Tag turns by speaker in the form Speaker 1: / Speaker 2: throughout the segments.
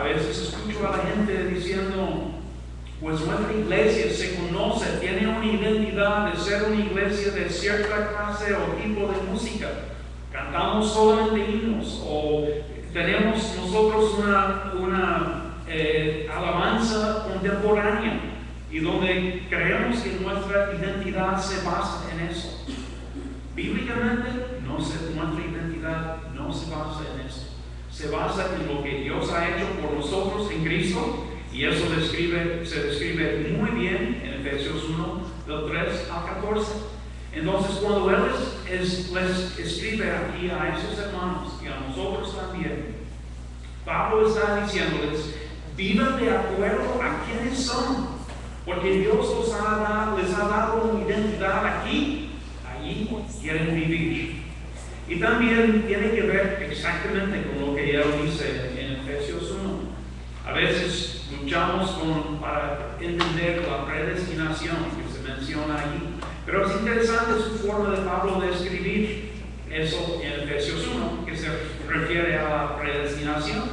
Speaker 1: A veces escucho a la gente diciendo, pues nuestra iglesia se conoce, tiene una identidad de ser una iglesia de cierta clase o tipo de música. Cantamos solamente himnos o tenemos nosotros una alabanza contemporánea y donde creemos que nuestra identidad se basa en eso. Bíblicamente, nuestra identidad no se basa en eso. Se basa en lo que Dios ha hecho por nosotros en Cristo, y eso se describe muy bien en Efesios 1, del 3 al 14. Entonces, cuando Él les escribe aquí a esos hermanos y a nosotros también, Pablo está diciéndoles, vivan de acuerdo a quienes son, porque Dios les ha dado una identidad aquí, allí quieren vivir. Y también tiene que ver exactamente con lo que Él dice en Efesios 1. A veces luchamos para entender la predestinación que se menciona allí. Pero es interesante su forma de Pablo de escribir eso en Efesios 1, que se refiere a la predestinación.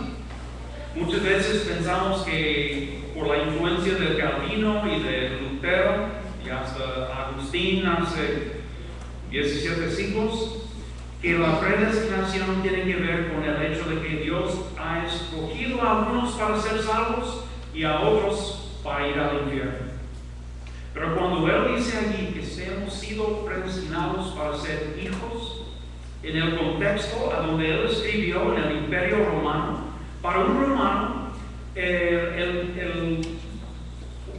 Speaker 1: Muchas veces pensamos que por la influencia del Calvino y de Lutero, y hasta Agustín hace 17 siglos, que la predestinación tiene que ver con el hecho de que Dios ha escogido a algunos para ser salvos y a otros para ir al infierno. Pero cuando Él dice allí que hemos sido predestinados para ser hijos, en el contexto a donde Él escribió en el Imperio Romano, para un romano,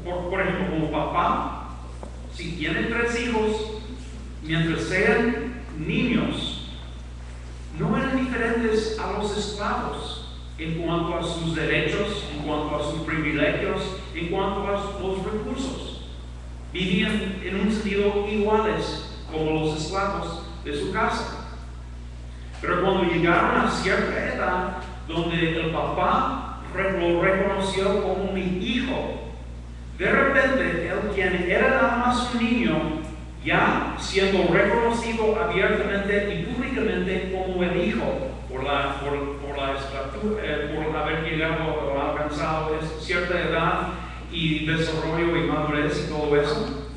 Speaker 1: por ejemplo, como papá, si tiene 3 hijos, mientras sean niños, no eran diferentes a los esclavos en cuanto a sus derechos, en cuanto a sus privilegios, en cuanto a los recursos. Vivían en un sentido iguales como los esclavos de su casa. Pero cuando llegaron a cierta edad, donde el papá lo reconoció como mi hijo, de repente él, quien era nada más un niño, ya siendo reconocido abiertamente y públicamente como el hijo por haber llegado o alcanzado cierta edad y desarrollo y madurez y todo eso,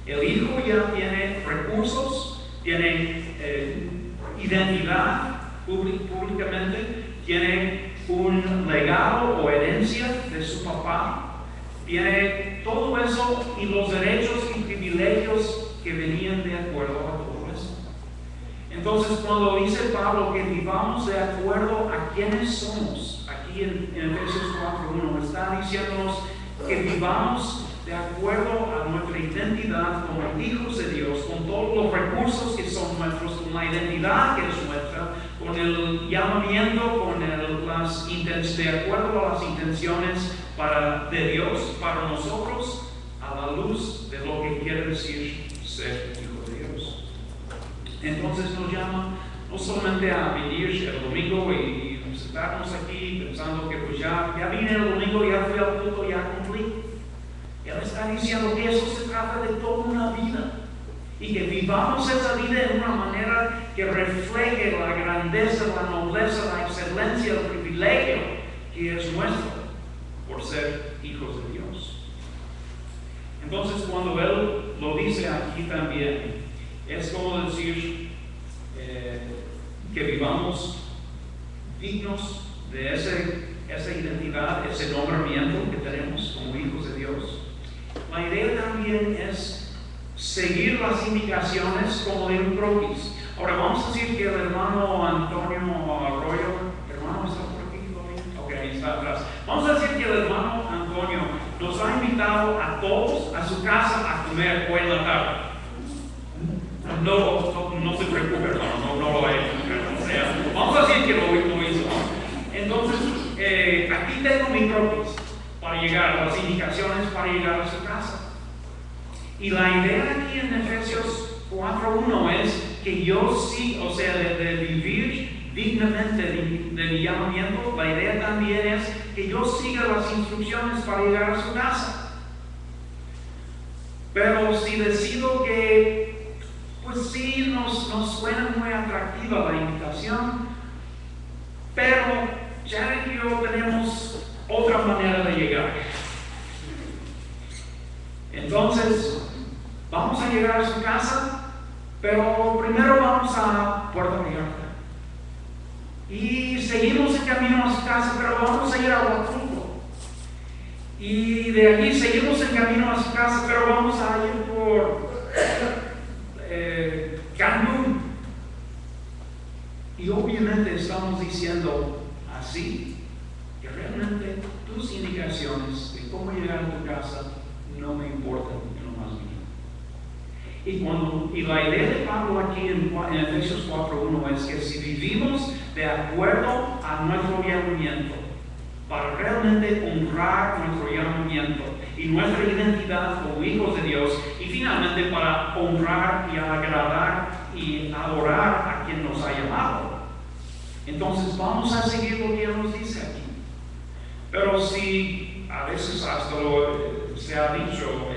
Speaker 1: el hijo ya tiene recursos, tiene identidad públicamente, tiene un legado o herencia de su papá, tiene todo eso y los derechos y privilegios que venían de acuerdo a todo eso. Entonces, cuando dice Pablo que vivamos de acuerdo a quienes somos, aquí en Efesios 4:1, está diciéndonos que vivamos de acuerdo a nuestra identidad como hijos de Dios, con todos los recursos que son nuestros, con la identidad que es nuestra, con el llamamiento, con de acuerdo a las intenciones de Dios para nosotros, a la luz de lo que quiere decir ser hijo de Dios. Entonces nos llama no solamente a venir el domingo y sentarnos aquí pensando que pues ya vine el domingo, ya fui al culto, ya cumplí. Él está diciendo que eso se trata de toda una vida y que vivamos esa vida en una manera que refleje la grandeza, la nobleza, la excelencia, el privilegio que es nuestro por ser hijos de Dios. Entonces, cuando Él lo dice aquí también, es como decir que vivamos dignos de esa identidad, ese nombramiento que tenemos como hijos de Dios. La idea también es seguir las indicaciones como de un croquis. Ahora vamos a decir que el hermano Antonio Arroyo, hermano, ¿está por aquí todavía? Ok, ahí está atrás. Vamos a decir que el hermano Antonio nos ha invitado a todos a su casa a comer hoy en la tarde. No se preocupe, hermano, no lo ha hecho. Vamos a decir que lo hizo. Entonces, aquí tengo mi croquis para llegar a las indicaciones para llegar a su casa. Y la idea aquí en Efesios 4:1 es que yo sí, o sea, de vivir dignamente de mi llamamiento, la idea también es que yo siga las instrucciones para llegar a su casa. Pero si decido que, pues sí, nos suena muy atractiva la invitación, pero Jared y yo tenemos otra manera de llegar. Entonces, vamos a llegar a su casa, pero primero vamos a Puerto Vallarta. Y seguimos en camino a su casa, pero vamos a ir a Huatulco. Y de allí seguimos en camino a su casa, pero vamos a ir por Cancún. Y obviamente estamos diciendo así, que realmente tus indicaciones de cómo llegar a tu casa no me importan en lo más mínimo. Y la idea de Pablo aquí en Efesios 4:1 es que si vivimos de acuerdo a nuestro llamamiento, para realmente honrar nuestro llamamiento y nuestra identidad como hijos de Dios, y finalmente para honrar y agradar y adorar a quien nos ha llamado, entonces vamos a seguir lo que Él nos dice aquí. Pero si a veces hasta se ha dicho,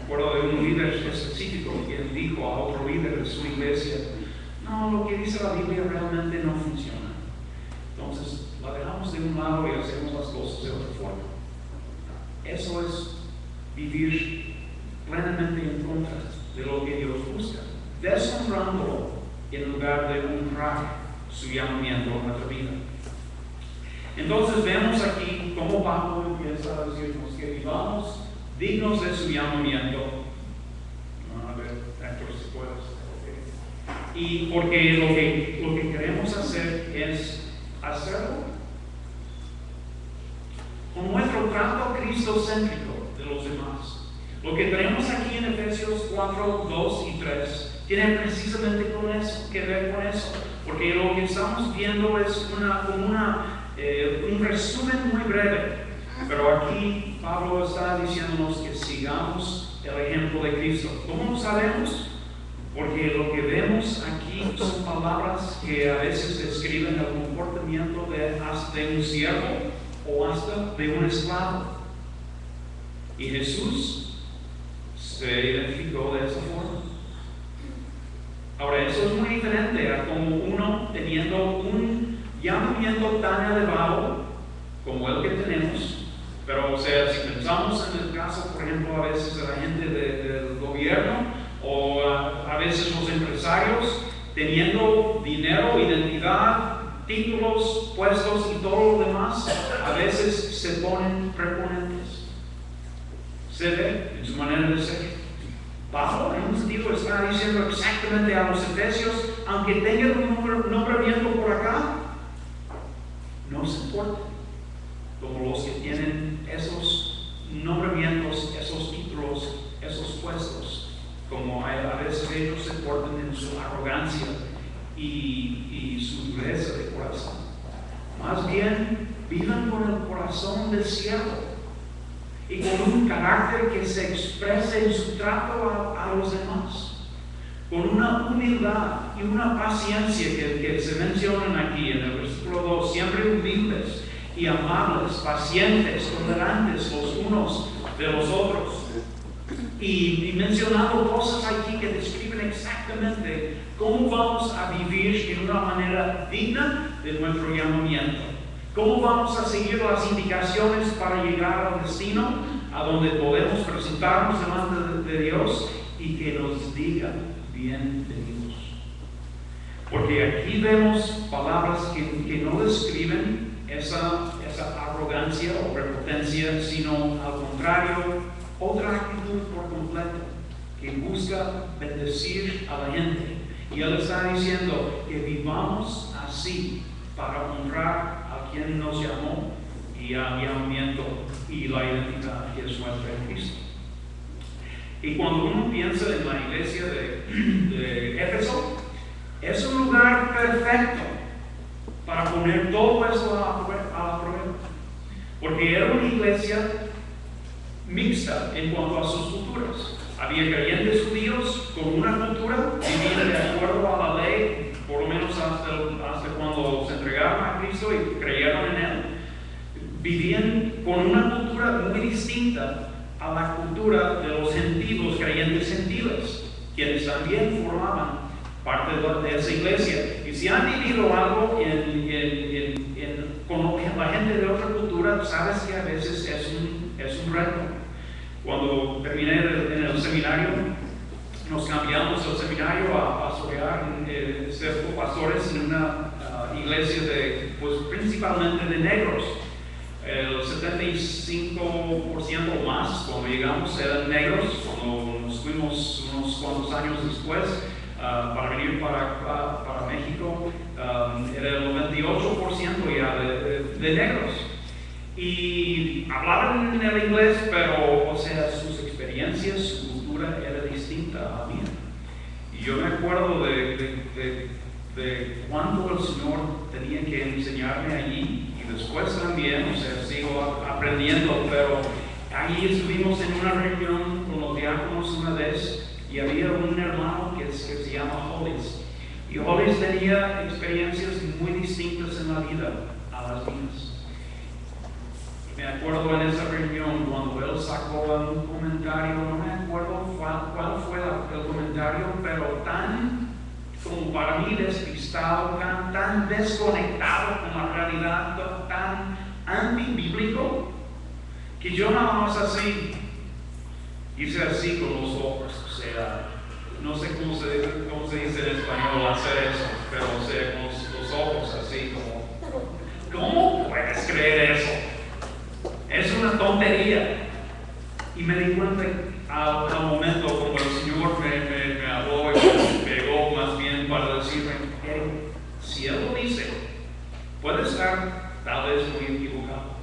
Speaker 1: me acuerdo de un líder específico que dijo a otro líder de su iglesia, no, lo que dice la Biblia realmente no funciona. Entonces la dejamos de un lado y hacemos las cosas de otra forma. Eso es vivir plenamente en contra de lo que Dios busca, deshonrándolo en lugar de honrar su llamamiento en nuestra vida. Entonces vemos aquí cómo Pablo empieza a decirnos que vivamos dignos de su llamamiento. A ver, Héctor, si puedes. Y porque lo que queremos hacer es hacerlo con nuestro trato cristocéntrico de los demás. Lo que tenemos aquí en Efesios 4, 2 y 3 tiene precisamente que ver con eso, porque lo que estamos viendo es un resumen muy breve, pero aquí Pablo está diciéndonos que sigamos el ejemplo de Cristo. ¿Cómo lo sabemos? Porque lo que vemos aquí son palabras que a veces describen el comportamiento de un siervo o hasta de un esclavo. Y Jesús se identificó de esa forma. Ahora, eso es muy diferente a como uno teniendo un llamamiento tan elevado como el que tenemos. Pero, o sea, si pensamos en el caso, por ejemplo, a veces de la gente del gobierno o a veces los empresarios teniendo dinero, identidad, títulos, puestos y todo lo demás, a veces se ponen preponentes. Se ve en su manera de ser. Pablo, en un sentido, está diciendo exactamente a los efesios, aunque tengan un nombramiento por acá, no se importa como los que tienen esos nombramientos, esos títulos, esos puestos, como a veces ellos se portan en su arrogancia y su dureza de corazón. Más bien, vivan con el corazón del siervo y con un carácter que se exprese en su trato a los demás, con una humildad y una paciencia que se mencionan aquí en el versículo 2, siempre humildes y amables, pacientes, tolerantes los unos de los otros. Y mencionando cosas aquí que describen exactamente cómo vamos a vivir de una manera digna de nuestro llamamiento. ¿Cómo vamos a seguir las indicaciones para llegar al destino a donde podemos presentarnos delante de Dios y que nos diga bienvenidos? Porque aquí vemos palabras que no describen esa arrogancia o prepotencia, sino al contrario, otra actitud por completo que busca bendecir a la gente. Y Él está diciendo que vivamos así para honrar a quien nos llamó y al llamamiento y la identidad que es nuestra en Cristo. Y cuando uno piensa en la iglesia de Éfeso, es un lugar perfecto para poner todo eso a la prueba, porque era una iglesia mixta en cuanto a sus culturas. Había creyentes judíos con una cultura, vivían de acuerdo a la ley, por lo menos hasta cuando se entregaron a Cristo y creyeron en Él. Vivían con una cultura muy distinta a la cultura de los gentiles, creyentes gentiles, quienes también formaban parte de esa iglesia. Y si han vivido algo con lo que la gente de otra cultura, sabes que a veces es un reto. Cuando terminé en el seminario, nos cambiamos el seminario a pastorear, ser pastores en una iglesia pues, principalmente de negros. El 75% o más, cuando llegamos, eran negros. Cuando nos fuimos unos cuantos años después para venir para México, era el 98% ya de negros. Y hablaban en el inglés, pero, o sea, sus experiencias, su cultura era distinta a mí. Y yo me acuerdo de cuánto el Señor tenía que enseñarme allí. Después también, o sea, sigo aprendiendo, pero allí estuvimos en una reunión con los diáconos una vez y había un hermano que se llama Hollis. Y Hollis tenía experiencias muy distintas en la vida a las mías. Y me acuerdo en esa reunión cuando él sacó un comentario, no me acuerdo cuál fue el comentario, pero tan como para mí despistado, tan desconectado con la realidad, tan antibíblico, que yo nada más así, hice así con los ojos, o sea, no sé cómo se dice en español hacer eso, pero o sea, con los ojos así, ¿cómo puedes creer eso? Es una tontería. Y me di cuenta al momento como el Señor me habló y me pegó más bien para decirme, si Él lo dice, puede estar tal vez muy equivocado,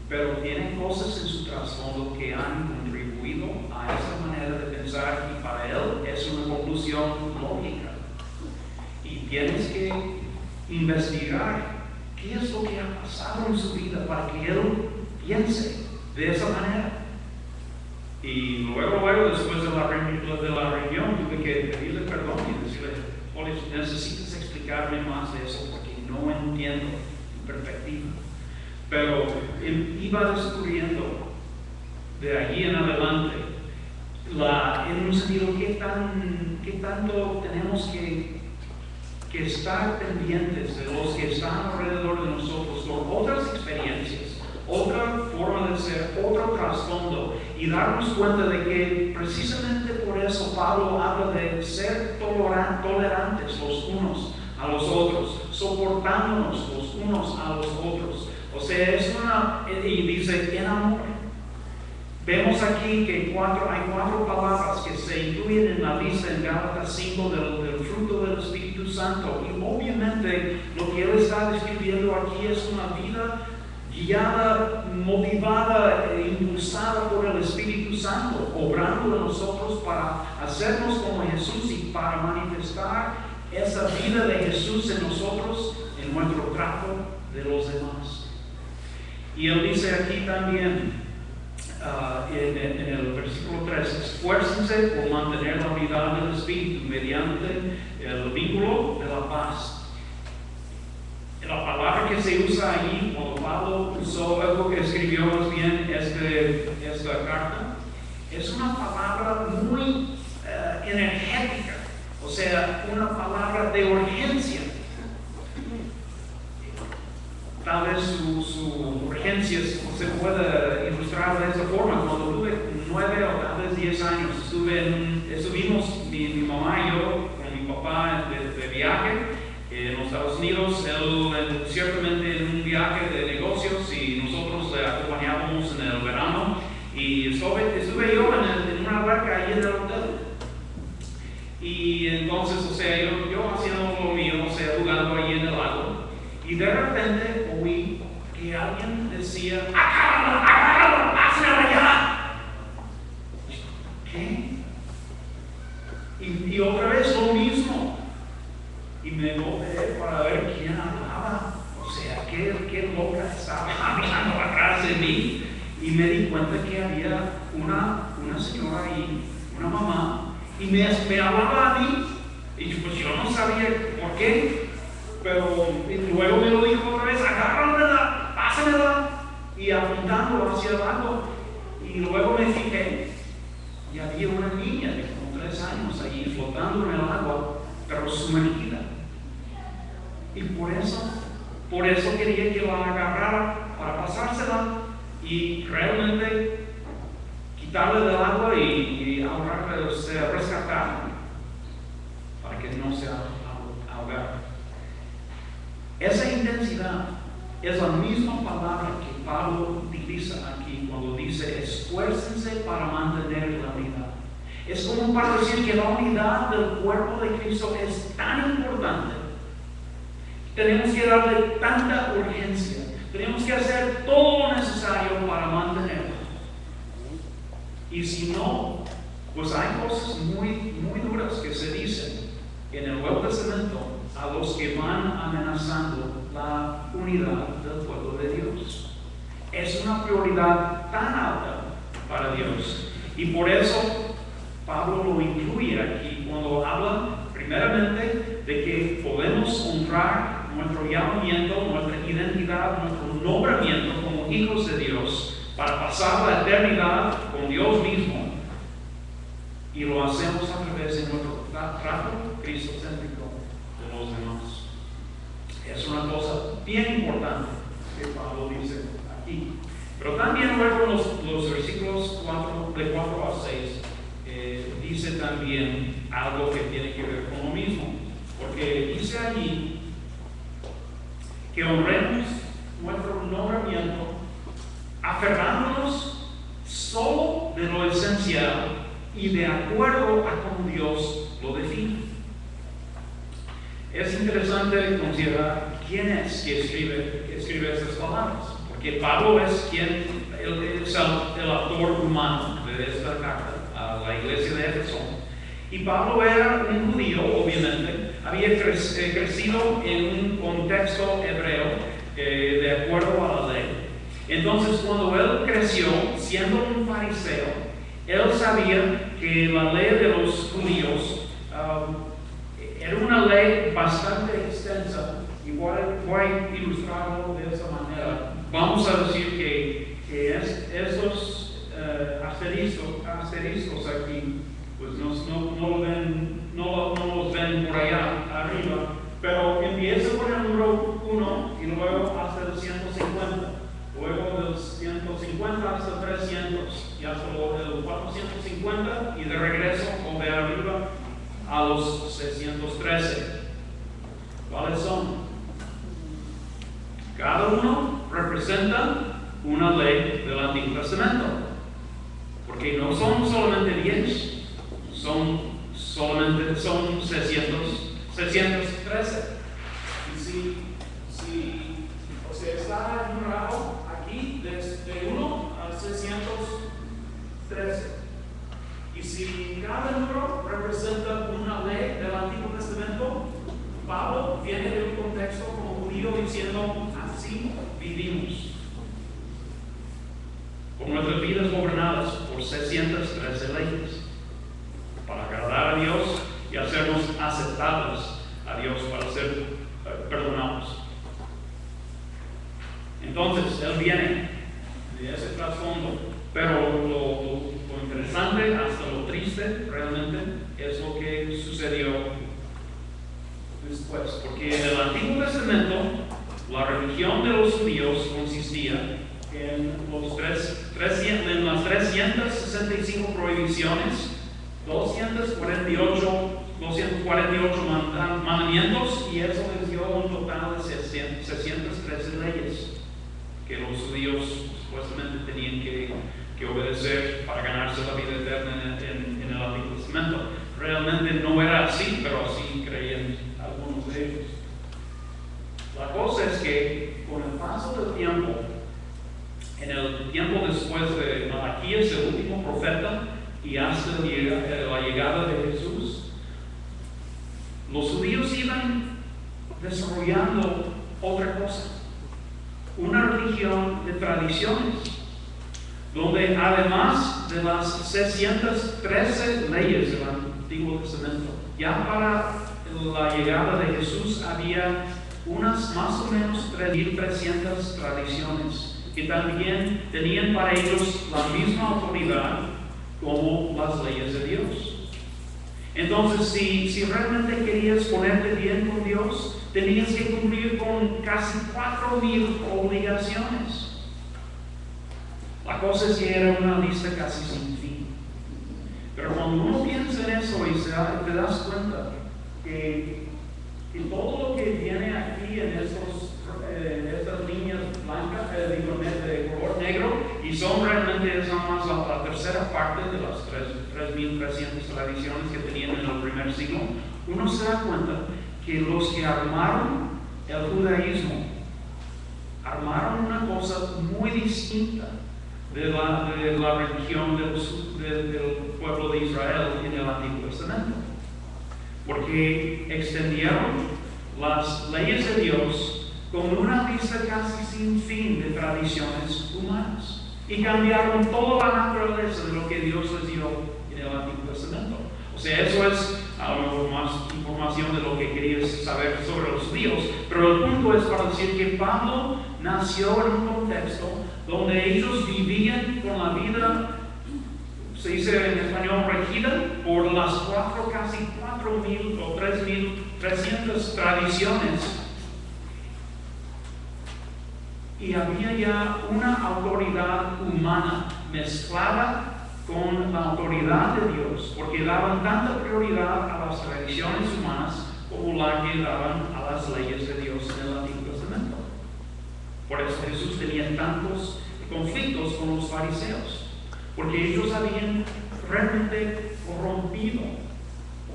Speaker 1: pero tiene cosas en su trasfondo que han contribuido a esa manera de pensar y para Él es una conclusión lógica. Y tienes que investigar qué es lo que ha pasado en su vida para que Él piense de esa manera. Y luego después de la reunión, tuve que pedirle perdón y decirle, Hollis, necesitas explicarme más de eso porque no entiendo tu perspectiva. Pero iba descubriendo de allí en adelante, en un sentido, qué tanto tenemos que estar pendientes de los que están alrededor de nosotros con otras experiencias, otra forma de ser, otro trasfondo, y darnos cuenta de que precisamente por eso Pablo habla de ser tolerantes los unos a los otros, soportándonos los unos a los otros. O sea, y dice en amor. Vemos aquí que hay cuatro palabras que se incluyen en la lista en Gálatas 5 del fruto del Espíritu Santo. Y obviamente lo que él está describiendo aquí es una vida guiada, motivada e impulsada por el Espíritu Santo, obrando en nosotros para hacernos como Jesús y para manifestar esa vida de Jesús en nosotros, en nuestro trato de los demás. Y él dice aquí también, en el versículo 3, esfuércense por mantener la unidad del Espíritu mediante el vínculo de la paz. La palabra que se usa allí, cuando Pablo usó algo que escribió más bien esta carta, es una palabra muy energética, o sea, una palabra de urgencia. Tal vez su urgencia se pueda ilustrar de esta forma. Cuando tuve 9 o tal vez 10 años, estuvimos mi mamá y yo con mi papá de viaje en los Estados Unidos, él ciertamente en un viaje de negocios y nosotros le acompañábamos en el verano y estuve yo en una barca ahí en el hotel. Y entonces, o sea, yo haciendo lo mío, o sea, jugando ahí en el lago. Y de repente oí que alguien decía, ¡agárralo, pásalo allá! ¿Qué? Y otra vez lo mismo. Y me volteé para ver quién hablaba. O sea, qué loca estaba hablando atrás de mí. Y me di cuenta que había una señora ahí, una mamá, y me hablaba a mí. Y pues yo no sabía por qué. Pero luego me lo dijo otra vez, agárramela, pásamela, y apuntando hacia abajo. Y luego me fijé, y había una niña de como 3 años allí flotando en el agua, pero sumergida. Y por eso Por eso quería que la agarrara para pasársela y realmente quitarle del agua y ahorrarle, rescatar para que no se ahogara. Esa intensidad es la misma palabra que Pablo utiliza aquí cuando dice esfuércense para mantener la unidad. Es como para decir que la unidad del cuerpo de Cristo es tan importante. Tenemos que darle tanta urgencia. Tenemos que hacer todo lo necesario para mantenerla. Y si no, pues hay cosas muy duras que se dicen en el Nuevo Testamento a los que van amenazando la unidad del pueblo de Dios. Es una prioridad tan alta para Dios. Y por eso Pablo lo incluye aquí cuando habla primeramente de que podemos honrar nuestro llamamiento, nuestra identidad, nuestro nombramiento como hijos de Dios para pasar la eternidad con Dios mismo. Y lo hacemos a través de nuestro trato cristocéntrico con los demás. Es una cosa bien importante que Pablo dice aquí. Pero también luego los versículos 4 a 6 dice también algo que tiene que ver con lo mismo. Porque dice allí que honremos nuestro nombramiento aferrándonos solo de lo esencial y de acuerdo a cómo Dios lo define. Es interesante considerar quién es que escribe estas palabras, porque Pablo es el autor humano de esta carta a la iglesia de Éfeso. Y Pablo era un judío, obviamente, había crecido en un contexto hebreo de acuerdo a la ley. Entonces, cuando él creció siendo un fariseo, él sabía que la ley de los judíos era una ley bastante extensa. Igual voy a ilustrarlo de esa manera. Vamos a decir que estos asteriscos aquí, pues no los ven por allá arriba, pero empieza por el número 1 y luego hasta el 150. Luego del 150 hasta 300 y hasta el 450 y de regreso o de arriba a los 613. ¿Cuáles son? Cada uno representa una ley del Antiguo Testamento, porque no son solamente 10, son 613. O sea, está enumerado aquí desde 1 al 613. Y si cada número representa una ley del Antiguo Testamento, Pablo viene de un contexto como judío diciendo, así vivimos. Con nuestras vidas gobernadas por 613 leyes, para agradar a Dios y hacernos aceptables a Dios para ser perdonados. Entonces, él viene de ese trasfondo, pero lo interesante, hasta lo triste realmente, es lo que sucedió después. Porque en el Antiguo Testamento, la religión de los judíos consistía en las 365 prohibiciones, 248 mandamientos, y eso les dio un total de 613 leyes que los judíos supuestamente tenían que obedecer para ganarse la vida eterna en el Antiguo Testamento. Realmente no era así, pero así creían algunos de ellos. La cosa es que con el paso del tiempo, en el tiempo después de Malaquías, el último profeta, y hasta la llegada de Jesús, los judíos iban desarrollando otra cosa, una religión de tradiciones, donde además de las 613 leyes del Antiguo Testamento, ya para la llegada de Jesús había unas más o menos 3.300 tradiciones que también tenían para ellos la misma autoridad como las leyes de Dios. Entonces, si realmente querías ponerte bien con Dios, tenías que cumplir con casi 4,000 obligaciones. La cosa es que era una lista casi sin fin. Pero cuando uno piensa en eso y te das cuenta que todo lo que viene aquí en estas líneas blancas, de color negro, y son realmente esa más la tercera parte de las 3,300 tradiciones que tenían en el primer siglo, uno se da cuenta que los que armaron el judaísmo armaron una cosa muy distinta de la religión del pueblo de Israel en el Antiguo Testamento, porque extendieron las leyes de Dios con una lista casi sin fin de tradiciones humanas y cambiaron toda la naturaleza de lo que Dios les dio en el Antiguo Testamento. O sea, eso es algo más información de lo que querías saber sobre los judíos, pero el punto es para decir que Pablo nació en un contexto donde ellos vivían con la vida, se dice en español, regida por las casi 4,000 o 3,300 tradiciones. Y había ya una autoridad humana mezclada con la autoridad de Dios, porque daban tanta prioridad a las tradiciones humanas como la que daban a las leyes de Dios en el Antiguo Testamento. Por eso Jesús tenía tantos conflictos con los fariseos, porque ellos habían realmente corrompido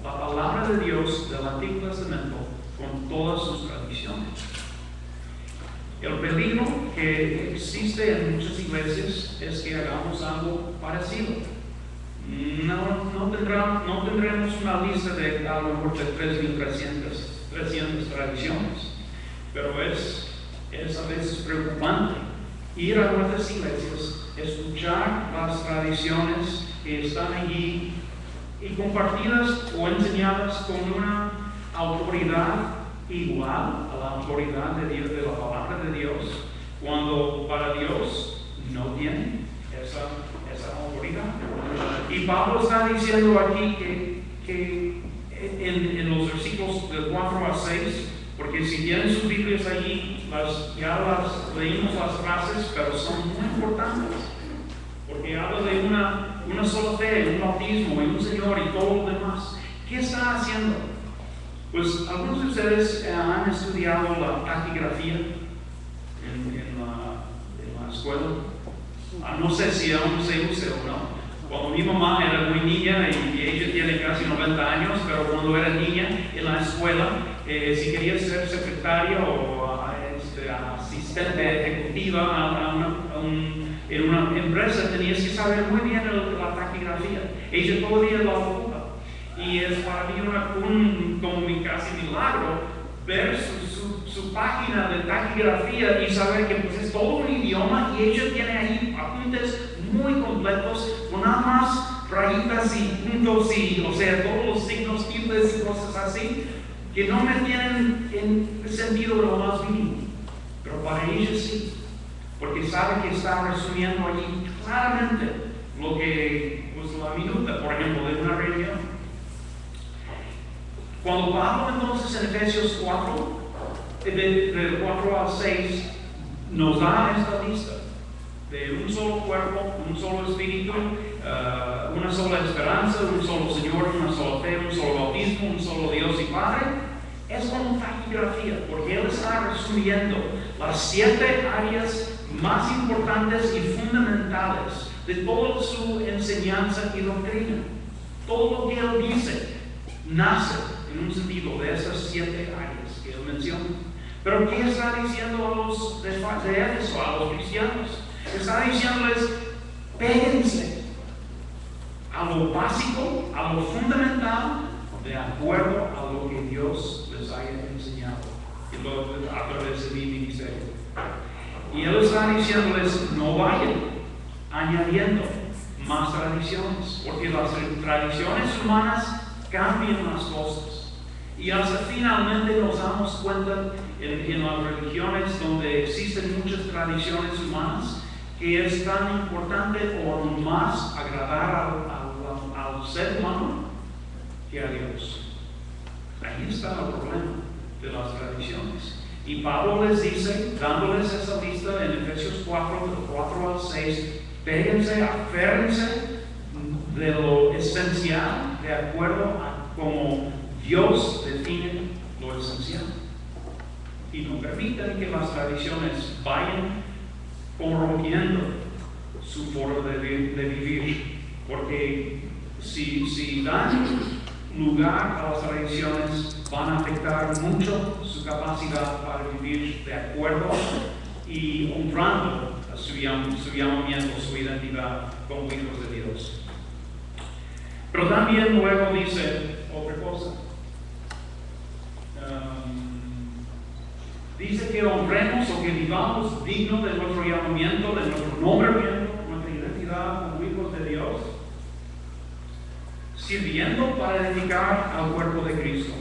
Speaker 1: la palabra de Dios del Antiguo Testamento con todas sus tradiciones. El peligro que existe en muchas iglesias es que hagamos algo parecido. No tendremos una lista de a lo mejor de 3,300 tradiciones, pero es a veces preocupante ir a nuestras iglesias, escuchar las tradiciones que están allí y compartirlas o enseñadas con una autoridad igual a la autoridad de Dios, de la palabra de Dios, cuando para Dios no tiene esa autoridad. Y Pablo está diciendo aquí que en los versículos del 4 al 6, porque si tienen sus Biblias allí, ya leímos las frases, pero son muy importantes, porque habla de una sola fe, un bautismo y un Señor y todo lo demás. ¿Qué está haciendo? Pues algunos de ustedes han estudiado la taquigrafía en la escuela. No sé si aún se usa o no. Cuando mi mamá era muy niña, y ella tiene casi 90 años, pero cuando era niña en la escuela, si quería ser secretaria o asistente ejecutiva en una empresa, tenías que saber muy bien la taquigrafía. Ella todavía la ocupa. Y es para mí como casi milagro ver su página de taquigrafía y saber que pues, es todo un idioma y ella tiene ahí apuntes muy completos con nada más rayitas y puntos y, o sea, todos los signos, tildes y cosas así que no me tienen en sentido de lo más mínimo. Pero para ella sí, porque sabe que está resumiendo allí claramente lo que, pues la minuta, por ejemplo, de una reunión. Cuando Pablo entonces en Efesios 4, del 4 al 6, nos da esta lista de un solo cuerpo, un solo espíritu, una sola esperanza, un solo Señor, una sola fe, un solo bautismo, un solo Dios y Padre, es como taquigrafía, porque él está resumiendo las 7 áreas más importantes y fundamentales de toda su enseñanza y doctrina. Todo lo que él dice nace en un sentido de esas 7 áreas que él menciona. Pero ¿qué está diciendo a los de Éfeso, a los cristianos? Está diciéndoles, péguense a lo básico, a lo fundamental, de acuerdo a lo que Dios les haya enseñado a través de mi ministerio. Y él está diciéndoles, no vayan añadiendo más tradiciones, porque las tradiciones humanas cambian las cosas. Y hasta finalmente nos damos cuenta en las religiones donde existen muchas tradiciones humanas que es tan importante o más agradar al ser humano que a Dios. Ahí está el problema. de las tradiciones. Y Pablo les dice, dándoles esa lista en Efesios 4, del 4 al 6, péguense, aférrense de lo esencial de acuerdo a cómo Dios define lo esencial. Y no permitan que las tradiciones vayan corrompiendo su forma de vivir. Porque si dan lugar a las tradiciones, van a afectar mucho su capacidad para vivir de acuerdo y honrando a su llamamiento, su identidad como hijos de Dios. Pero también luego dice otra cosa. Dice que honremos o que vivamos dignos de nuestro llamamiento, de nuestro nombramiento, nuestra identidad como hijos de Dios, sirviendo para edificar al cuerpo de Cristo.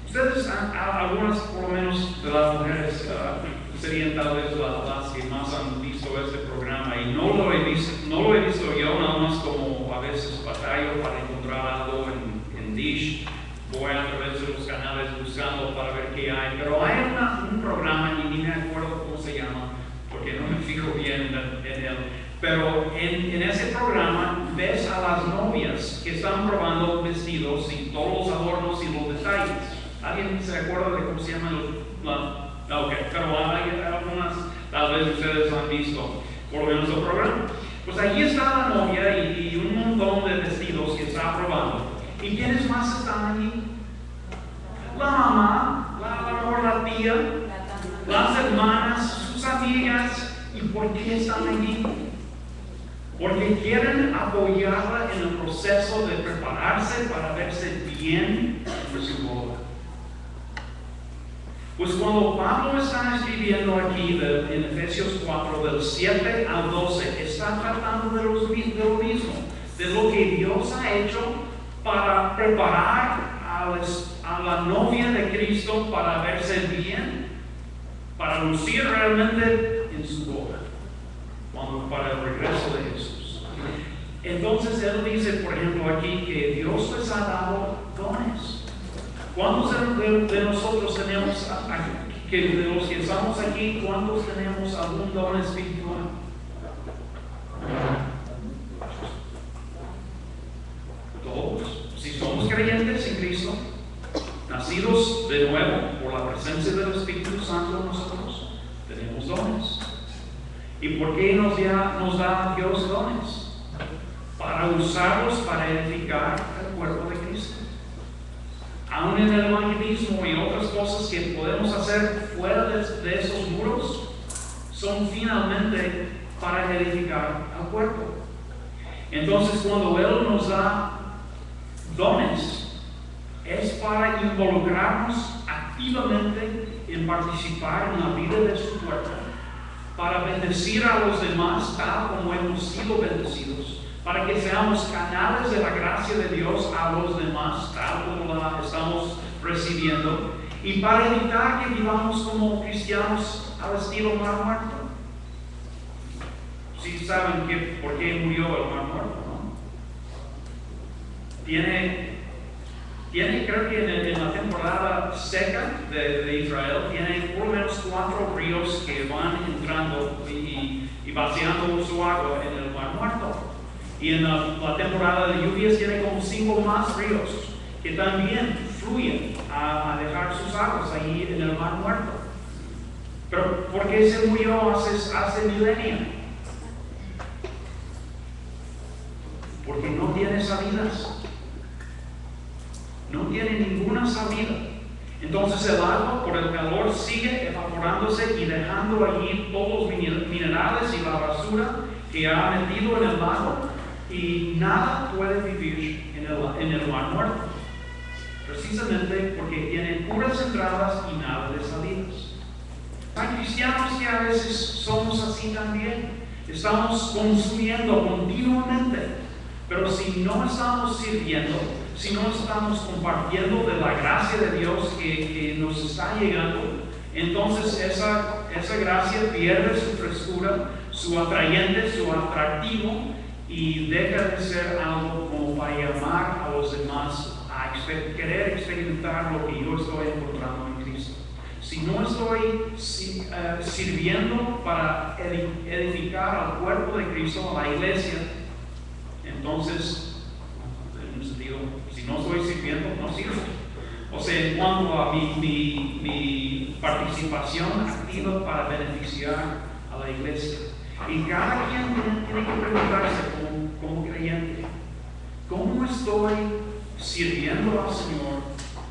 Speaker 1: Ustedes, algunas por lo menos de las mujeres, serían tal vez las que más han visto este programa, y no lo he visto yo, nada más como a veces batallo para encontrar algo en Dish. Voy a través de los canales buscando para ver qué hay, pero hay un programa, y ni me acuerdo cómo se llama, porque no me fijo bien en él, pero en ese programa ves a las novias que están probando vestidos y todos los adornos y los detalles. ¿Alguien se acuerda de cómo se llaman ok, pero hay algunas, tal vez ustedes han visto por lo menos el programa. Pues allí está la novia y un montón de vestidos que está probando. ¿Y quiénes más están allí? La mamá, la tía, las hermanas, sus amigas. ¿Y por qué están allí? Porque quieren apoyarla en el proceso de prepararse para verse bien en su boda. Pues cuando Pablo está escribiendo aquí en Efesios 4, del 7 al 12, está tratando de lo mismo, de lo que Dios ha hecho para preparar a la novia de Cristo para verse bien, para lucir realmente en su boda, para el regreso de Jesús. Entonces él dice, por ejemplo, aquí que Dios les ha dado dones. ¿Cuántos de nosotros tenemos, de los que estamos aquí, cuántos tenemos algún don espiritual? Todos. Si somos creyentes en Cristo, nacidos de nuevo por la presencia del Espíritu Santo, nosotros tenemos dones. ¿Y por qué nos da Dios dones? Para usarlos para edificar el cuerpo de Cristo. Aún en el evangelismo y otras cosas que podemos hacer fuera de esos muros, son finalmente para edificar al cuerpo. Entonces, cuando Él nos da dones, es para involucrarnos activamente en participar en la vida de su cuerpo, para bendecir a los demás tal como hemos sido bendecidos, para que seamos canales de la gracia de Dios a los demás, tal como la estamos recibiendo, y para evitar que vivamos como cristianos al estilo Mar Muerto. Sí saben por qué murió el Mar Muerto, ¿no? Tiene creo que en la temporada seca de Israel, tiene por lo menos 4 ríos que van entrando y vaciando su agua en el Mar Muerto. Y en la temporada de lluvias tiene como 5 más ríos que también fluyen a dejar sus aguas ahí en el Mar Muerto. Pero ¿por qué se murió hace milenios? Porque no tiene salidas. No tiene ninguna salida. Entonces el agua por el calor sigue evaporándose y dejando allí todos los minerales y la basura que ha metido en el lago. Y nada puede vivir en el Mar Muerto, precisamente porque tiene puras entradas y nada de salidas. Hay cristianos que a veces somos así también. Estamos consumiendo continuamente, pero si no estamos sirviendo, si no estamos compartiendo de la gracia de Dios que nos está llegando, entonces esa gracia pierde su frescura, su atrayente, su atractivo, y deja de ser algo como para llamar a los demás a querer experimentar lo que yo estoy encontrando en si no estoy sirviendo para edificar al cuerpo de Cristo, a la iglesia, entonces, en un sentido, si no estoy sirviendo, no sirvo. O sea, en cuanto a mi participación activa para beneficiar a la iglesia. Y cada quien tiene que preguntarse como creyente, ¿cómo estoy sirviendo al Señor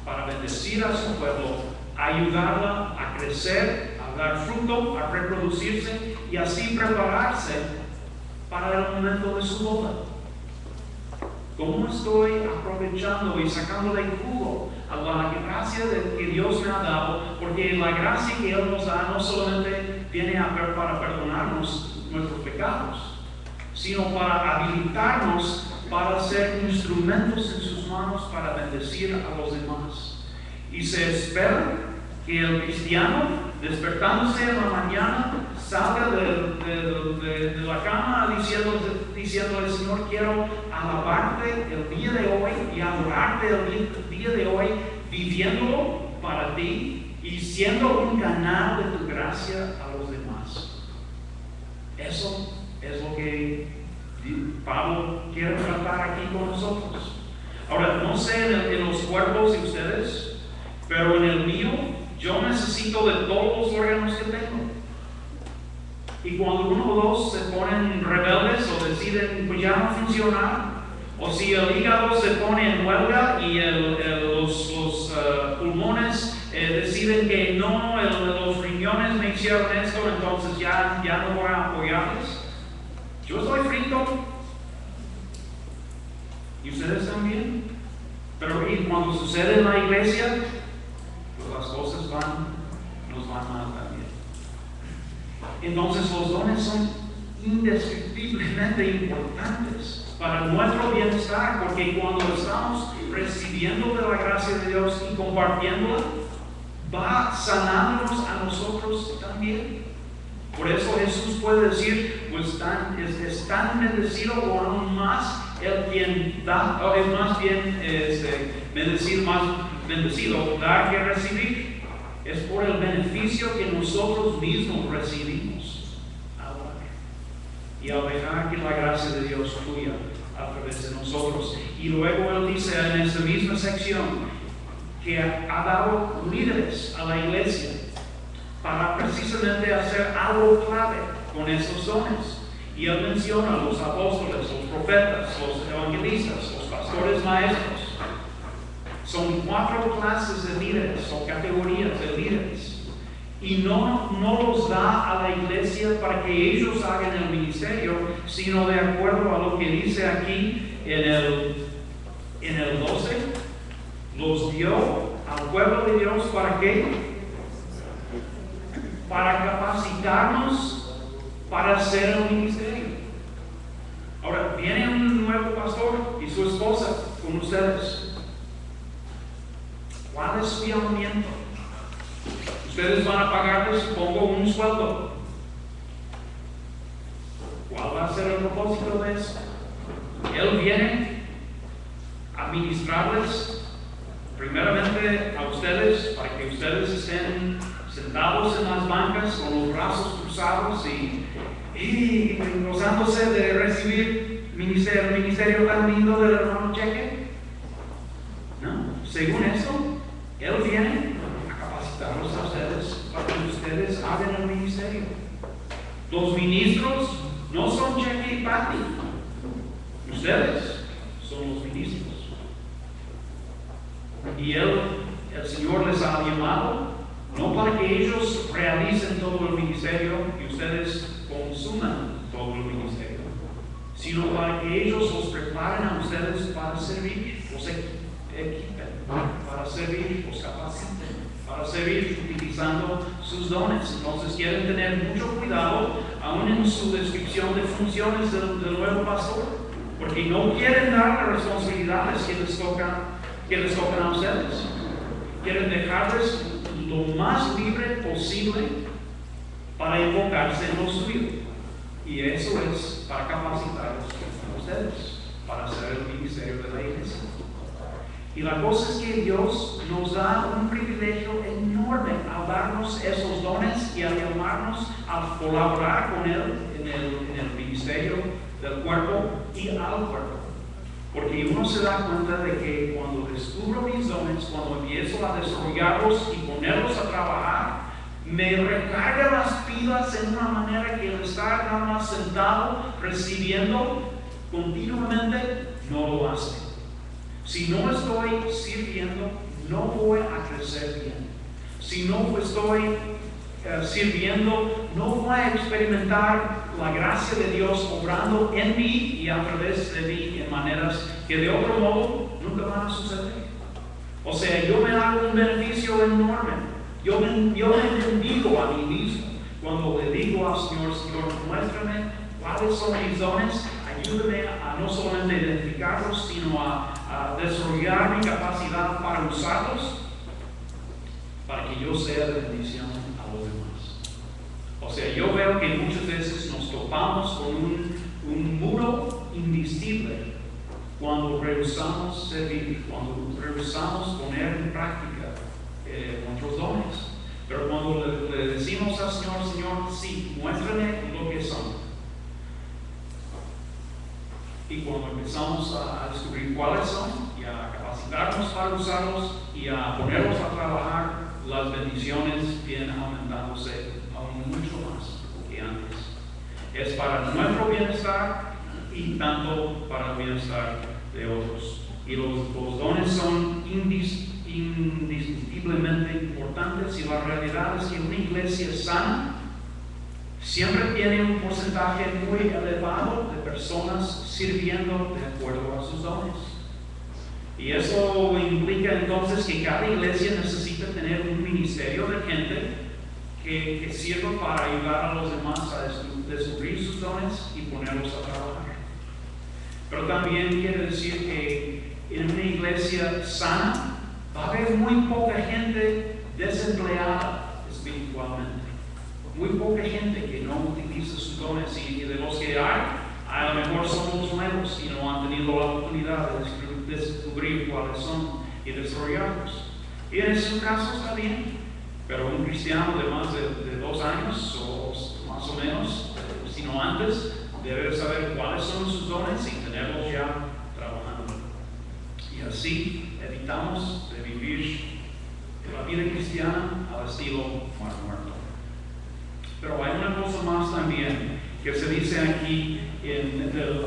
Speaker 1: para bendecir a su pueblo, ayudarla a crecer, a dar fruto, a reproducirse y así prepararse para el momento de su boda? ¿Cómo estoy aprovechando y sacándole jugo a la gracia que Dios me ha dado? Porque la gracia que Él nos da no solamente viene para perdonarnos nuestros pecados, sino para habilitarnos para ser instrumentos en sus manos para bendecir a los demás. Y se espera que el cristiano, despertándose en la mañana, salga de la cama diciéndole, Señor, quiero alabarte el día de hoy y adorarte el día de hoy, viviéndolo para ti y siendo un canal de tu gracia a los demás. Eso es lo que Pablo quiere tratar aquí con nosotros. Ahora, no sé en los cuerpos de ustedes, pero en el mío, yo necesito de todos los órganos que tengo. Y cuando uno o dos se ponen rebeldes o deciden pues ya no funcionar, o si el hígado se pone en huelga y los pulmones deciden que no, los riñones me hicieron esto, entonces ya no voy a apoyarles. Yo estoy frito. ¿Y ustedes también? Pero y cuando sucede en la iglesia, pues las cosas nos van mal también. Entonces los dones son indescriptiblemente importantes para nuestro bienestar, porque cuando estamos recibiendo de la gracia de Dios y compartiéndola, va sanándonos a nosotros también. Por eso Jesús puede decir, pues es tan bendecido o aún más el quien da, o es más bien más bendecido dar que recibir. Es por el beneficio que nosotros mismos recibimos al dar. Y al dejar que la gracia de Dios fluya a través de nosotros. Y luego Él dice en esta misma sección que ha dado líderes a la iglesia para precisamente hacer algo clave con esos dones. Y Él menciona a los apóstoles, los profetas, los evangelistas, los pastores maestros. Son 4 clases de líderes o categorías de líderes. Y no los da a la iglesia para que ellos hagan el ministerio, sino de acuerdo a lo que dice aquí en el 12, los dio al pueblo de Dios ¿para qué? Para capacitarnos para hacer el ministerio. Ahora, viene un nuevo pastor y su esposa con ustedes. ¿Cuál es su llamamiento? Ustedes van a pagarles, supongo, un sueldo. ¿Cuál va a ser el propósito de eso? Él viene a ministrarles primeramente a ustedes para que ustedes estén sentados en las bancas con los brazos cruzados y gozándose de recibir el ministerio tan lindo del hermano Cheque. No, según eso, Él viene a capacitarlos a ustedes para que ustedes hagan el ministerio. Los ministros no son Cheque y Patty. Ustedes son los ministros. Y el Señor les ha llamado no para que ellos realicen todo el ministerio y ustedes consuman todo el ministerio, sino para que ellos los preparen a ustedes para servir, los equipen, para servir, los capaciten, para servir utilizando sus dones. Entonces quieren tener mucho cuidado aún en su descripción de funciones del nuevo pastor, porque no quieren dar las responsabilidades que les tocan a ustedes. Quieren dejarles lo más libre posible para enfocarse en lo suyo. Y eso es para capacitarlos a ustedes para hacer el ministerio de la iglesia. Y la cosa es que Dios nos da un privilegio enorme enorme al darnos esos dones y al llamarnos a colaborar con Él en el ministerio del cuerpo y al cuerpo. Porque uno se da cuenta de que cuando descubro mis dones, cuando empiezo a desarrollarlos y ponerlos a trabajar, me recarga las pilas en una manera que el estar nada más sentado recibiendo continuamente no lo hace. Si no estoy sirviendo, no voy a crecer bien. Si no estoy sirviendo, no voy a experimentar la gracia de Dios obrando en mí y a través de mí en maneras que de otro modo nunca van a suceder. O sea, yo me hago un beneficio enorme. Yo me bendigo a mí mismo cuando le digo al Señor, Señor, muéstrame cuáles son mis dones, ayúdame a no solamente identificarlos, sino a desarrollar mi capacidad para usarlos, para que yo sea de bendición a los demás. O sea, yo veo que muchas veces nos topamos con un muro invisible cuando rehusamos servir, cuando rehusamos poner en práctica nuestros dones. Pero cuando le decimos al Señor, Señor, sí, muéstrame lo que son. Y cuando empezamos a descubrir cuáles son y a capacitarnos para usarlos y a ponerlos a trabajar, las bendiciones vienen aumentándose aún mucho más que antes. Es para nuestro bienestar y tanto para el bienestar de otros. Y los dones son indiscutiblemente importantes, y la realidad es que una iglesia sana siempre tiene un porcentaje muy elevado de personas sirviendo de acuerdo a sus dones. Y eso implica entonces que cada iglesia necesita tener un ministerio de gente que sirva para ayudar a los demás a descubrir sus dones y ponerlos a trabajar. Pero también quiere decir que en una iglesia sana va a haber muy poca gente desempleada espiritualmente. Muy poca gente que no utiliza sus dones, y de los que hay, a lo mejor son los nuevos y no han tenido la oportunidad de descubrir cuáles son y desarrollarlos. Y en ese caso está bien, pero un cristiano de más de 2 años o más o menos, sino antes, debe saber cuáles son sus dones y tenerlos ya trabajando. Y así evitamos de vivir la vida cristiana al estilo mar muerto. Pero hay una cosa más también que se dice aquí de los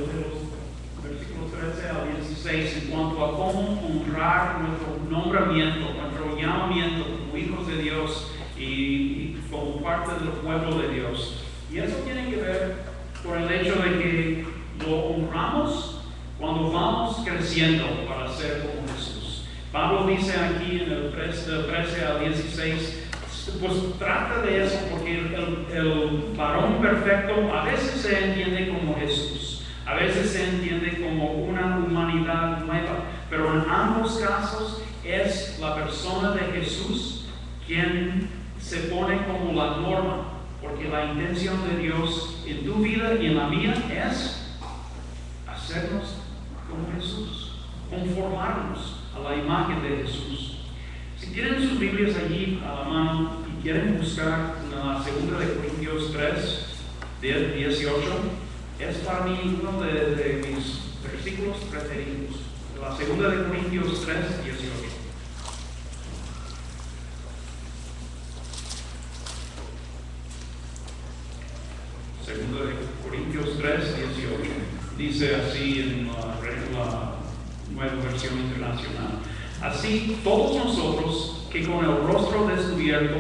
Speaker 1: versículos 13 al 16 en cuanto a cómo honrar nuestro nombramiento, nuestro llamamiento como hijos de Dios y como parte del pueblo de Dios. Y eso tiene que ver con el hecho de que lo honramos cuando vamos creciendo para ser como Jesús. Pablo dice aquí en el 13 al 16, pues trata de eso, porque el varón perfecto a veces se entiende como Jesús, a veces se entiende como una humanidad nueva, pero en ambos casos es la persona de Jesús quien se pone como la norma, porque la intención de Dios en tu vida y en la mía es hacernos como Jesús, conformarnos a la imagen de Jesús. Si tienen sus Biblias allí a la mano y quieren buscar la segunda de Corintios 3, 18, es para mí uno de mis versículos preferidos. La segunda de Corintios 3, 18. Segunda de Corintios 3, 18. Dice así en la Nueva Versión Internacional. Así, todos nosotros que con el rostro descubierto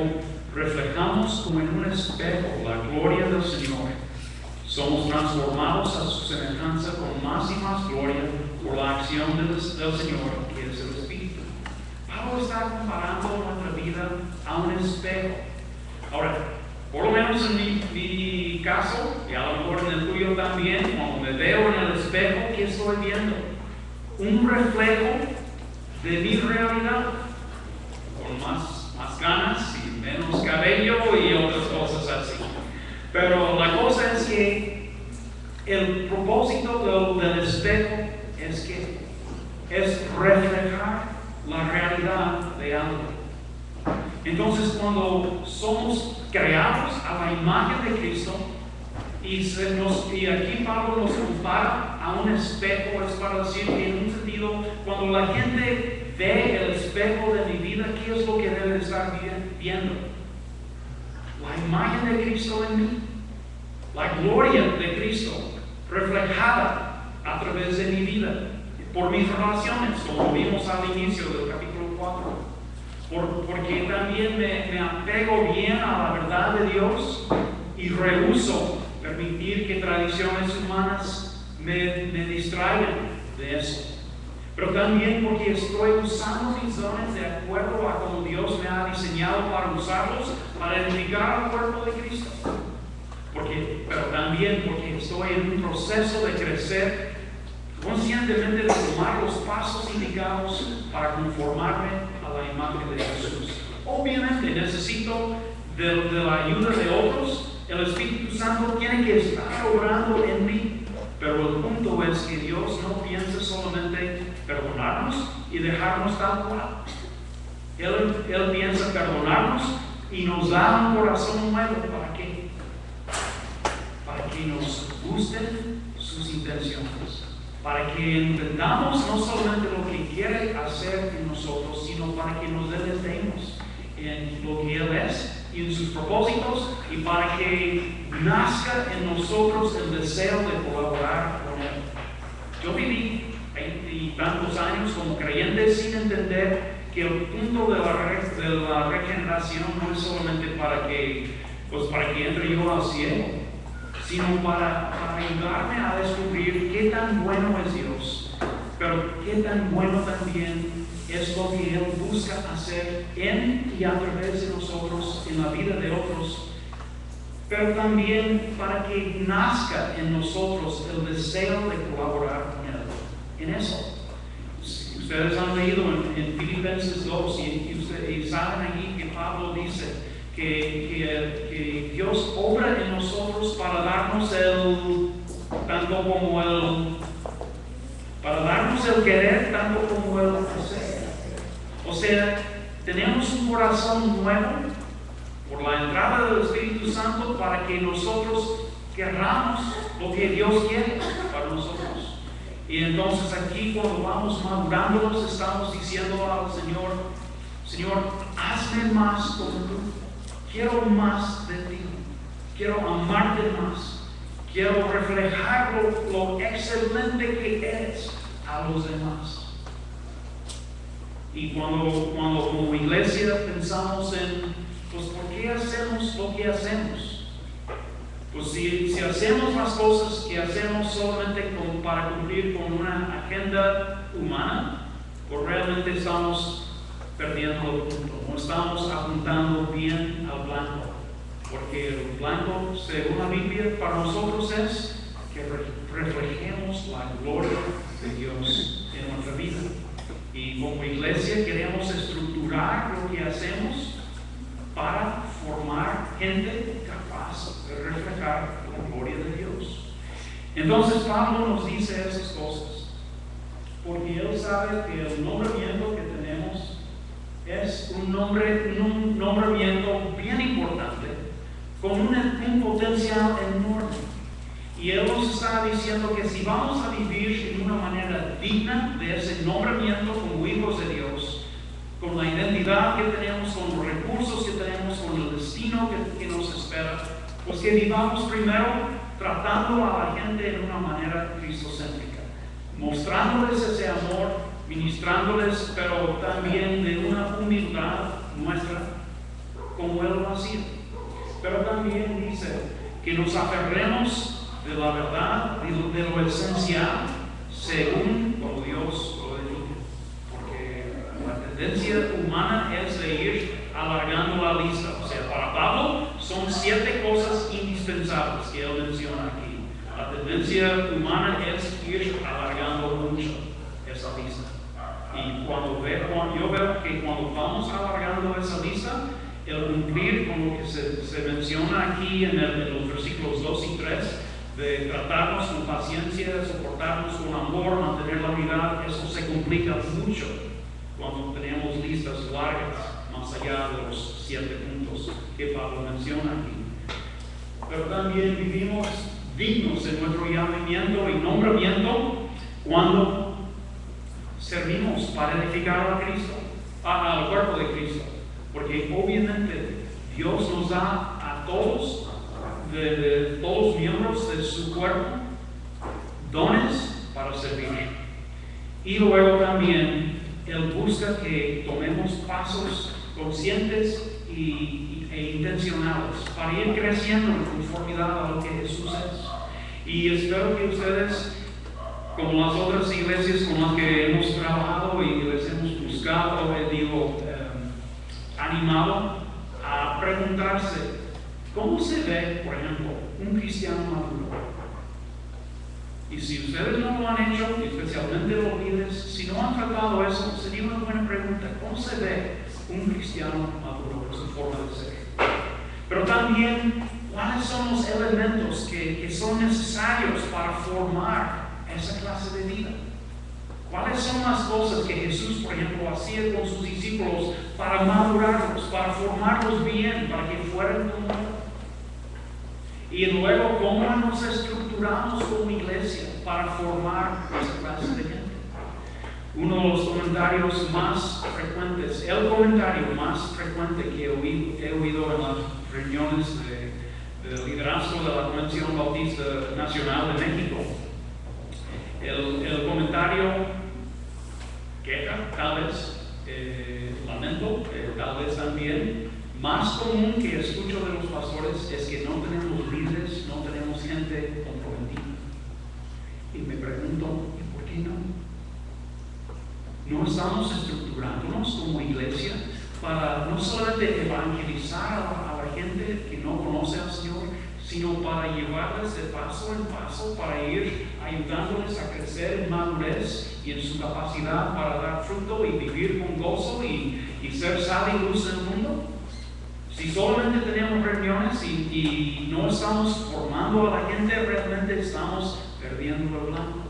Speaker 1: reflejamos como en un espejo la gloria del Señor, somos transformados a su semejanza con más y más gloria por la acción del Señor, que es el Espíritu. Pablo está comparando nuestra vida a un espejo. Ahora, por lo menos en mi caso, y a lo mejor en el tuyo también, cuando me veo en el espejo, ¿qué estoy viendo? Un reflejo de mi realidad, con más ganas y menos cabello y otras cosas así. Pero la cosa es que el propósito del espejo es reflejar la realidad de algo. Entonces, cuando somos creados a la imagen de Cristo, y aquí Pablo nos compara a un espejo, es para decir que en un sentido, cuando la gente ve el espejo de mi vida, ¿qué es lo que debe estar viendo? La imagen de Cristo en mí, la gloria de Cristo reflejada a través de mi vida, por mis relaciones, como vimos al inicio del capítulo 4. Porque también me apego bien a la verdad de Dios y rehúso permitir que tradiciones humanas me distraigan de eso. Pero también porque estoy usando mis dones de acuerdo a como Dios me ha diseñado para usarlos para edificar al cuerpo de Cristo. Pero también porque estoy en un proceso de crecer conscientemente, de tomar los pasos indicados para conformarme a la imagen de Jesús. Obviamente necesito de la ayuda de otros. El Espíritu Santo tiene que estar obrando en mí, pero el punto es que Dios no piensa solamente perdonarnos y dejarnos tal cual. Él piensa perdonarnos y nos da un corazón nuevo. ¿Para qué? Para que nos gusten sus intenciones, para que entendamos no solamente lo que quiere hacer en nosotros, sino para que nos deleitemos en lo que Él es y en sus propósitos, y para que nazca en nosotros el deseo de colaborar con Él. Yo viví 20 y tantos años como creyente sin entender que el punto de la regeneración no es solamente para que entre yo al cielo, sino para ayudarme a descubrir qué tan bueno es Dios, pero qué tan bueno también es lo que Él busca hacer en y a través de nosotros, en la vida de otros, pero también para que nazca en nosotros el deseo de colaborar con Él en eso. Ustedes han leído en Filipenses 2 y saben aquí que Pablo dice que Dios obra en nosotros para darnos el querer tanto como el hacer. O sea, tenemos un corazón nuevo por la entrada del Espíritu Santo para que nosotros querramos lo que Dios quiere para nosotros. Y entonces aquí cuando vamos madurando nos estamos diciendo al Señor, Señor, hazme más como tú. Quiero más de ti. Quiero amarte más. Quiero reflejar lo excelente que eres a los demás. Y cuando como iglesia pensamos en, pues, ¿por qué hacemos lo que hacemos? Pues si hacemos las cosas que hacemos solamente para cumplir con una agenda humana, pues realmente estamos perdiendo el punto. No estamos apuntando bien al blanco. Porque el blanco, según la Biblia, para nosotros es que reflejemos la gloria de Dios en nuestra vida. Y como iglesia queremos estructurar lo que hacemos para formar gente capaz de reflejar la gloria de Dios. Entonces Pablo nos dice esas cosas, porque él sabe que el nombramiento que tenemos es un nombramiento bien importante, con un potencial enorme. Y Él nos está diciendo que si vamos a vivir de una manera digna de ese nombramiento como hijos de Dios, con la identidad que tenemos, con los recursos que tenemos, con el destino que nos espera, pues que vivamos primero tratando a la gente de una manera cristocéntrica, mostrándoles ese amor, ministrándoles, pero también de una humildad nuestra, como Él lo hacía. Pero también dice que nos aferremos de la verdad, de lo esencial, según como Dios lo define. Porque la tendencia humana es de ir alargando la lista. O sea, para Pablo son 7 cosas indispensables que él menciona aquí. La tendencia humana es ir alargando mucho esa lista. Y yo veo que cuando vamos alargando esa lista, el cumplir con lo que se menciona aquí en los versículos 2 y 3, de tratarnos con paciencia, soportarnos con amor, mantener la unidad, eso se complica mucho cuando tenemos listas largas. más allá de los 7 puntos que Pablo menciona aquí. Pero también vivimos dignos de nuestro llamamiento y nombramiento cuando servimos para edificar a Cristo, al cuerpo de Cristo. Porque obviamente Dios nos da a todos, de todos los miembros de su cuerpo, dones para servir. Y luego también Él busca que tomemos pasos conscientes e intencionales para ir creciendo en conformidad a lo que Jesús es. Y espero que ustedes, como las otras iglesias con las que hemos trabajado y les hemos buscado, animado a preguntarse, ¿cómo se ve, por ejemplo, un cristiano maduro? Y si ustedes no lo han hecho, especialmente los líderes, si no han tratado eso, sería una buena pregunta. ¿Cómo se ve un cristiano maduro en su forma de ser? Pero también, ¿cuáles son los elementos que son necesarios para formar esa clase de vida? ¿Cuáles son las cosas que Jesús, por ejemplo, hacía con sus discípulos para madurarlos, para formarlos bien, para que fueran como Él? Y luego, ¿cómo nos estructuramos como iglesia para formar esa clase de gente? Uno de los comentarios más frecuentes, el comentario más frecuente que he oído en las reuniones de liderazgo de la Convención Bautista Nacional de México, el comentario queja, tal vez, lamento, tal vez también, más común que escucho de los pastores es que no tenemos líderes, no tenemos gente comprometida. Y me pregunto, ¿y por qué no? No estamos estructurándonos como iglesia para no solamente evangelizar a la gente que no conoce al Señor, sino para llevarles de paso en paso, para ir ayudándoles a crecer en madurez y en su capacidad para dar fruto y vivir con gozo y ser sal y luz en el mundo. Si solamente tenemos reuniones y no estamos formando a la gente, realmente estamos perdiendo el blanco.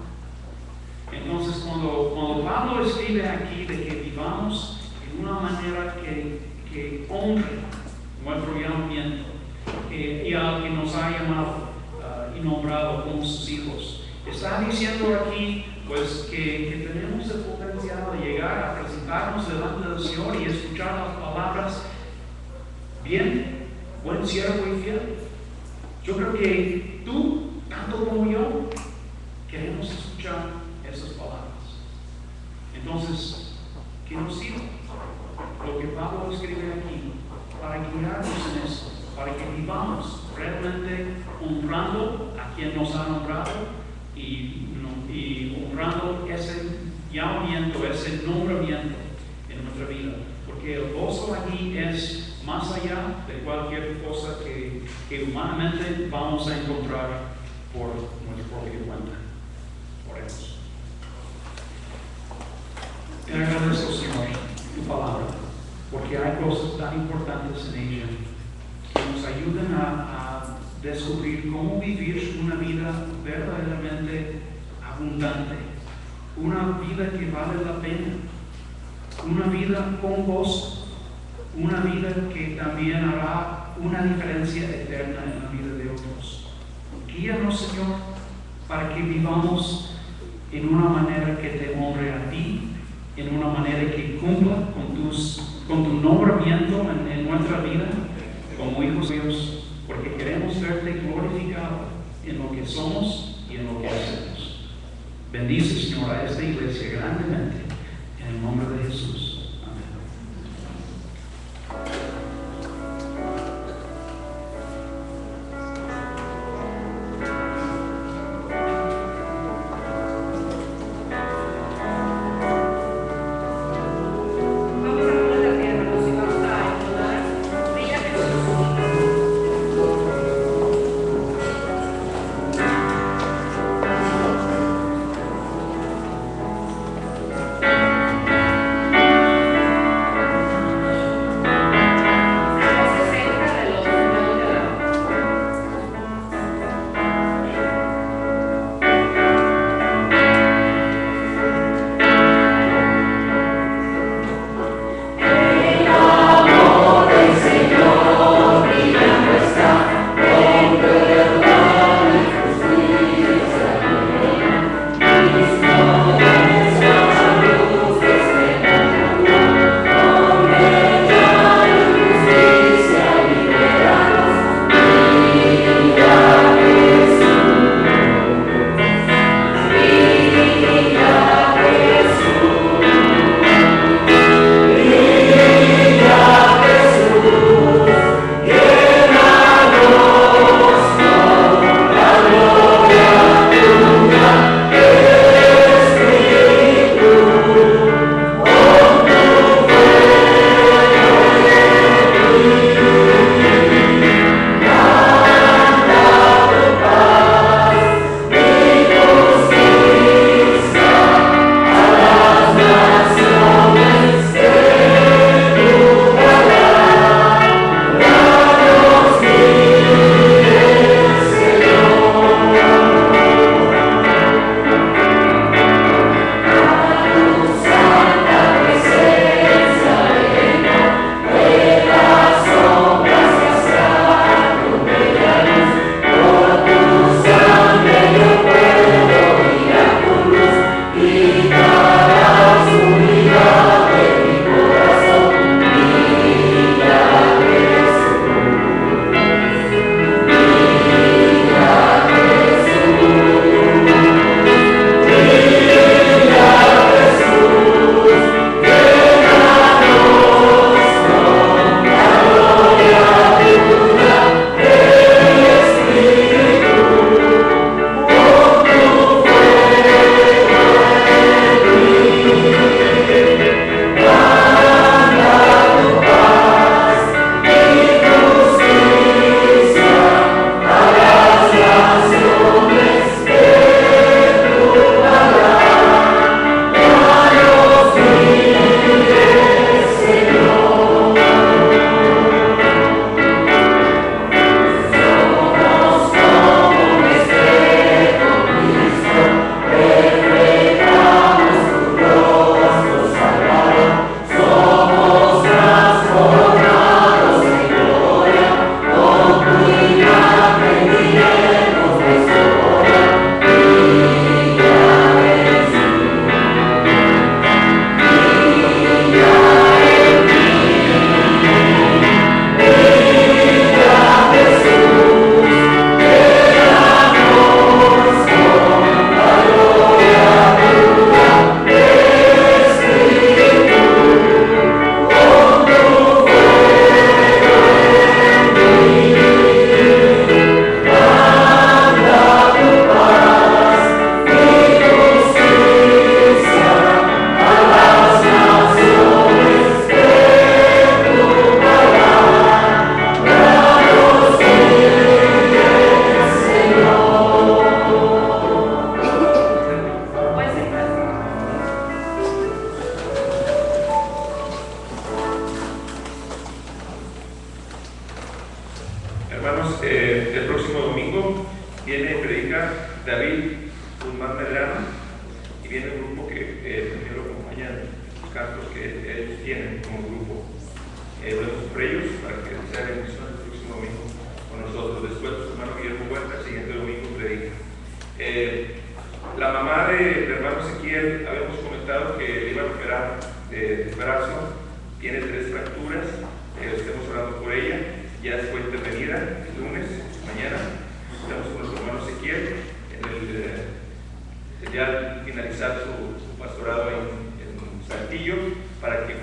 Speaker 1: Entonces, cuando Pablo escribe aquí de que vivamos en una manera que honre nuestro llamamiento y al que nos ha llamado y nombrado como sus hijos, está diciendo aquí pues que tenemos el potencial de llegar a presentarnos delante del Señor y escuchar las palabras: bien, buen siervo y fiel. Yo creo que tú, tanto como yo, queremos escuchar esas palabras. Entonces, ¿qué nos sirve lo que Pablo escribe aquí para guiarnos en eso? Para que vivamos realmente honrando a quien nos ha nombrado y honrando ese llamamiento, ese nombramiento en nuestra vida. Porque el gozo allí es más allá de cualquier cosa que humanamente vamos a encontrar por nuestra propia cuenta. Oremos. Te agradezco, Señor, tu palabra, porque hay cosas tan importantes en ella que nos ayudan a descubrir cómo vivir una vida verdaderamente abundante, una vida que vale la pena, una vida con gozo, una vida que también hará una diferencia eterna en la vida de otros. Guíanos, Señor, para que vivamos en una manera que te honre a ti, en una manera que cumpla con tu nombramiento en nuestra vida como hijos de Dios, porque queremos verte glorificado en lo que somos y en lo que hacemos. Bendice, Señor, a esta iglesia grandemente, en el nombre de Jesús.
Speaker 2: el próximo domingo viene y predica David Guzmán Medrano, y viene un grupo que también lo acompañan, los cantos que ellos tienen como grupo. Oremos por ellos para que sea bendición el próximo domingo con nosotros. Después, su hermano Guillermo Huerta, el siguiente domingo predica. La mamá del hermano Ezequiel, habíamos comentado que le iban a operar de brazo, tiene 3 fracturas, estamos orando por ella, ya fue intervenida el lunes, mañana, estamos con nuestro hermano Ezequiel, ya finalizar su pastorado en Saltillo, para que